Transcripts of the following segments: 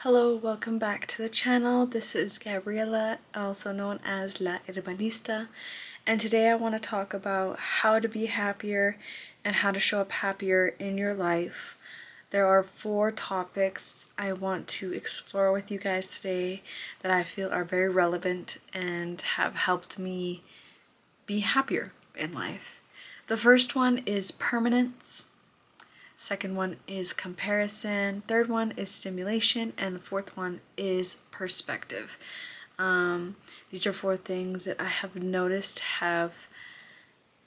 Hello, welcome back to the channel. This is Gabriela, also known as La Herbalista, and today I want to talk about how to be happier and how to show up happier in your life. There are 4 topics I want to explore with you guys today that I feel are very relevant and have helped me be happier in life. The first one is permanence. Second one is comparison. Third one is stimulation. And the fourth one is perspective. These are 4 things that I have noticed have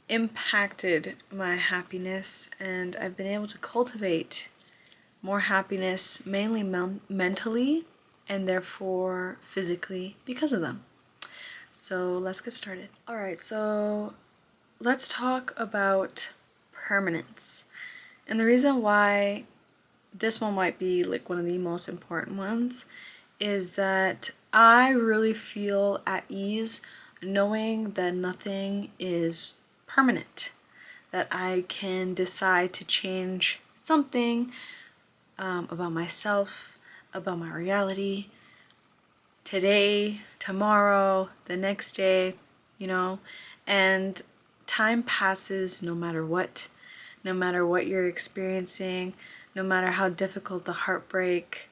impacted my happiness, and I've been able to cultivate more happiness, mainly mentally and therefore physically because of them. So let's get started. Alright, so let's talk about permanence. And the reason why this one might be like one of the most important ones is that I really feel at ease knowing that nothing is permanent, that I can decide to change something about myself, about my reality, today, tomorrow, the next day, and time passes no matter what. No matter what you're experiencing, no matter how difficult the heartbreak,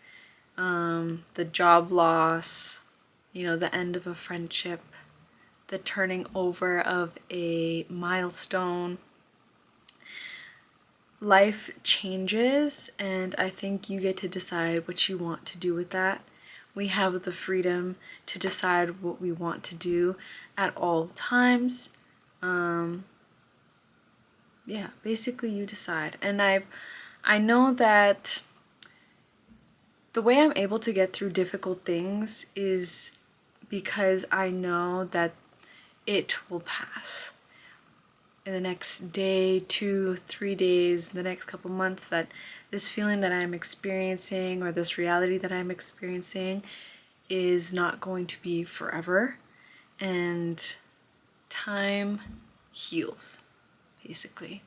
the job loss, the end of a friendship, the turning over of a milestone. Life changes, and I think you get to decide what you want to do with that. We have the freedom to decide what we want to do at all times. Yeah, basically you decide. And I know that the way I'm able to get through difficult things is because I know that it will pass. In the next day, 2, 3 days, the next couple months, that this feeling that I'm experiencing or this reality that I'm experiencing is not going to be forever. And time heals, basically.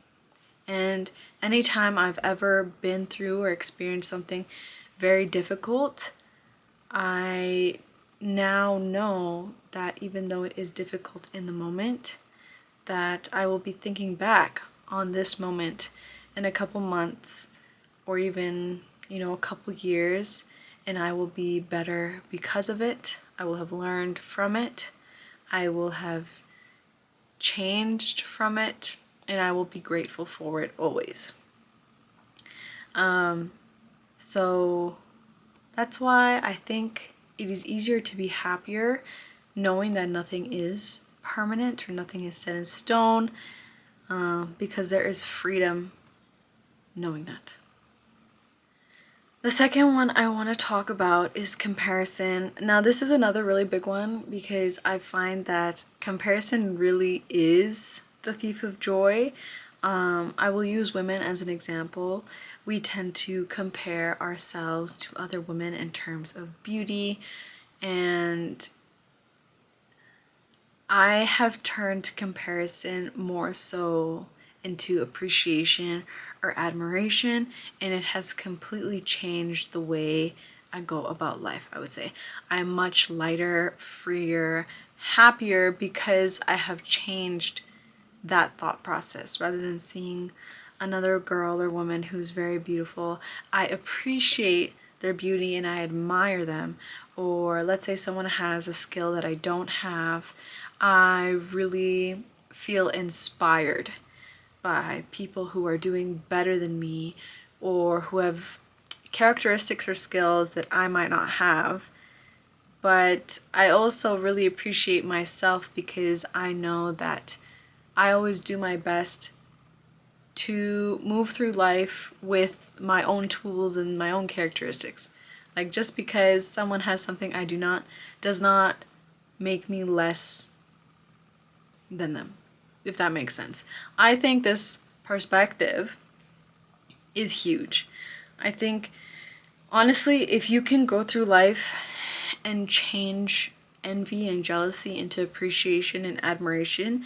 And anytime I've ever been through or experienced something very difficult, I now know that even though it is difficult in the moment, that I will be thinking back on this moment in a couple months or even, a couple years, and I will be better because of it. I will have learned from it. I will have changed from it, and I will be grateful for it always. So that's why I think it is easier to be happier knowing that nothing is permanent or nothing is set in stone, because there is freedom knowing that. The second one I want to talk about is comparison. Now, this is another really big one because I find that comparison really is the thief of joy. I will use women as an example. We tend to compare ourselves to other women in terms of beauty, and I have turned comparison more so into appreciation or admiration, and it has completely changed the way I go about life. I would say I'm much lighter, freer, happier because I have changed that thought process. Rather than seeing another girl or woman who's very beautiful, I appreciate their beauty and I admire them. Or let's say someone has a skill that I don't have, I really feel inspired by people who are doing better than me or who have characteristics or skills that I might not have. But I also really appreciate myself because I know that I always do my best to move through life with my own tools and my own characteristics. Like, just because someone has something I do not does not make me less than them, if that makes sense. I think this perspective is huge. I think, honestly, if you can go through life and change envy and jealousy into appreciation and admiration,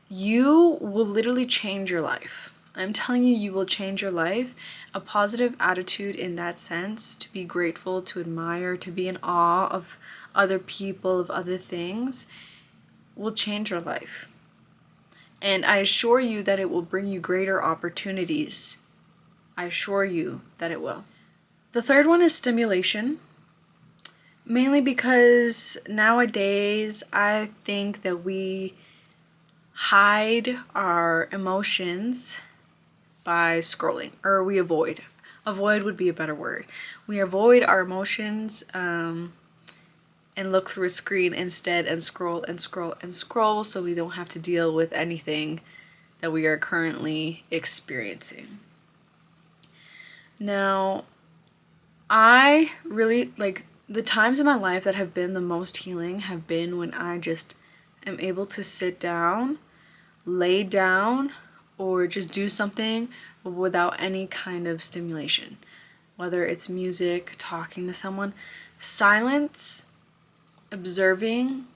you will literally change your life. I'm telling you, you will change your life. A positive attitude in that sense, to be grateful, to admire, to be in awe of other people, of other things, will change your life. And I assure you that it will bring you greater opportunities. I assure you that it will. The third one is stimulation. Mainly because nowadays I think that we hide our emotions by scrolling, or we avoid. Avoid would be a better word. We avoid our emotions and look through a screen instead and scroll and scroll and scroll so we don't have to deal with anything that we are currently experiencing. Now, I really like the times in my life that have been the most healing have been when I just am able to sit down, lay down, or just do something without any kind of stimulation. Whether it's music, talking to someone, silence, observing,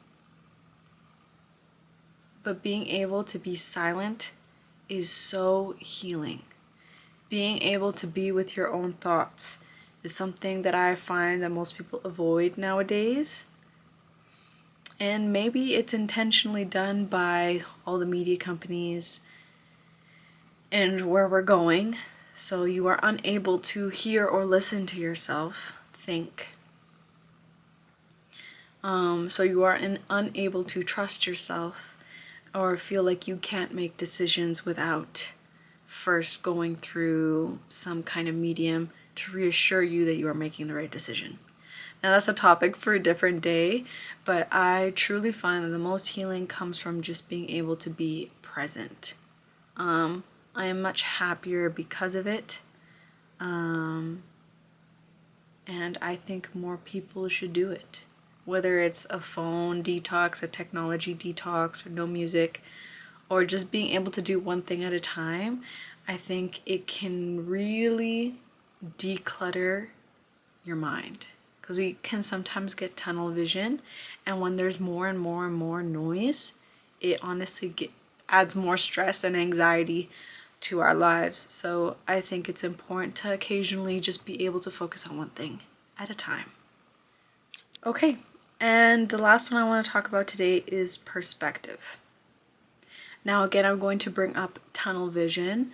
but being able to be silent is so healing. Being able to be with your own thoughts is something that I find that most people avoid nowadays. And maybe it's intentionally done by all the media companies and where we're going, so you are unable to hear or listen to yourself think. So you are unable to trust yourself or feel like you can't make decisions without first going through some kind of medium to reassure you that you are making the right decision. Now that's a topic for a different day, but I truly find that the most healing comes from just being able to be present. I am much happier because of it, and I think more people should do it. Whether it's a phone detox, a technology detox, or no music, or just being able to do one thing at a time, I think it can really declutter your mind. Because we can sometimes get tunnel vision, and when there's more and more and more noise, it honestly adds more stress and anxiety to our lives. So I think it's important to occasionally just be able to focus on one thing at a time. Okay, and the last one I want to talk about today is perspective. Now again, I'm going to bring up tunnel vision.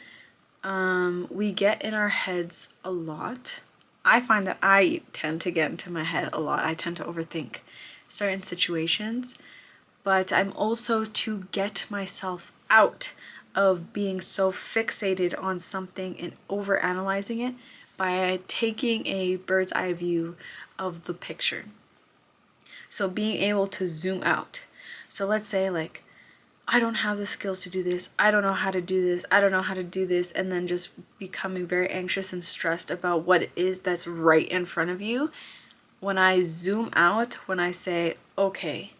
We get in our heads a lot. I find that I tend to get into my head a lot. I tend to overthink certain situations, but I'm also to get myself out of being so fixated on something and overanalyzing it by taking a bird's eye view of the picture. So being able to zoom out. So let's say like, I don't have the skills to do this, I don't know how to do this, I don't know how to do this, and then just becoming very anxious and stressed about what it is that's right in front of you. When I zoom out, when I say, okay,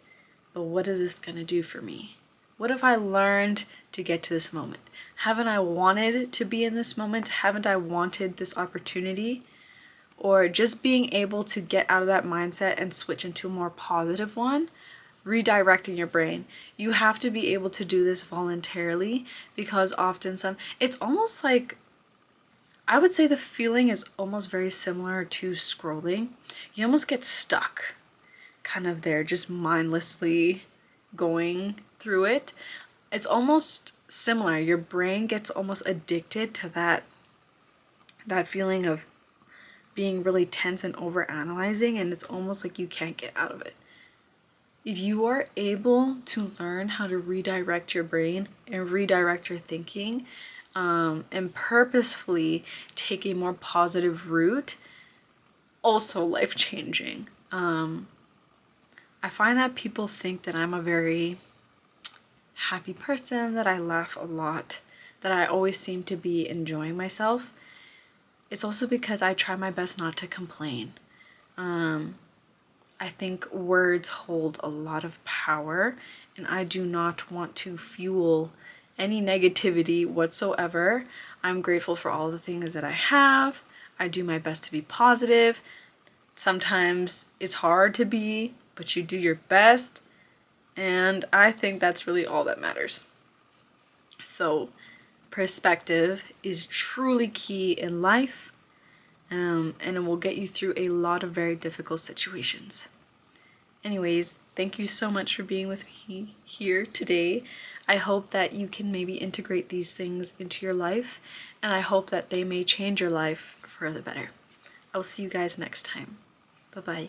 but what is this gonna do for me? What have I learned to get to this moment? Haven't I wanted to be in this moment? Haven't I wanted this opportunity? Or just being able to get out of that mindset and switch into a more positive one, redirecting your brain. You have to be able to do this voluntarily, because often it's almost like, I would say the feeling is almost very similar to scrolling. You almost get stuck kind of there, just mindlessly going through it. It's almost similar. Your brain gets almost addicted to that feeling of being really tense and over analyzing, and it's almost like you can't get out of it. If you are able to learn how to redirect your brain and redirect your thinking, and purposefully take a more positive route, also life-changing. I find that people think that I'm a very happy person, that I laugh a lot, that I always seem to be enjoying myself. It's also because I try my best not to complain. I think words hold a lot of power, and I do not want to fuel any negativity whatsoever. I'm grateful for all the things that I have. I do my best to be positive. Sometimes it's hard to be, but you do your best, and I think that's really all that matters. So perspective is truly key in life, and it will get you through a lot of very difficult situations. Anyways, thank you so much for being with me here today. I hope that you can maybe integrate these things into your life, and I hope that they may change your life for the better. I will see you guys next time. Bye-bye.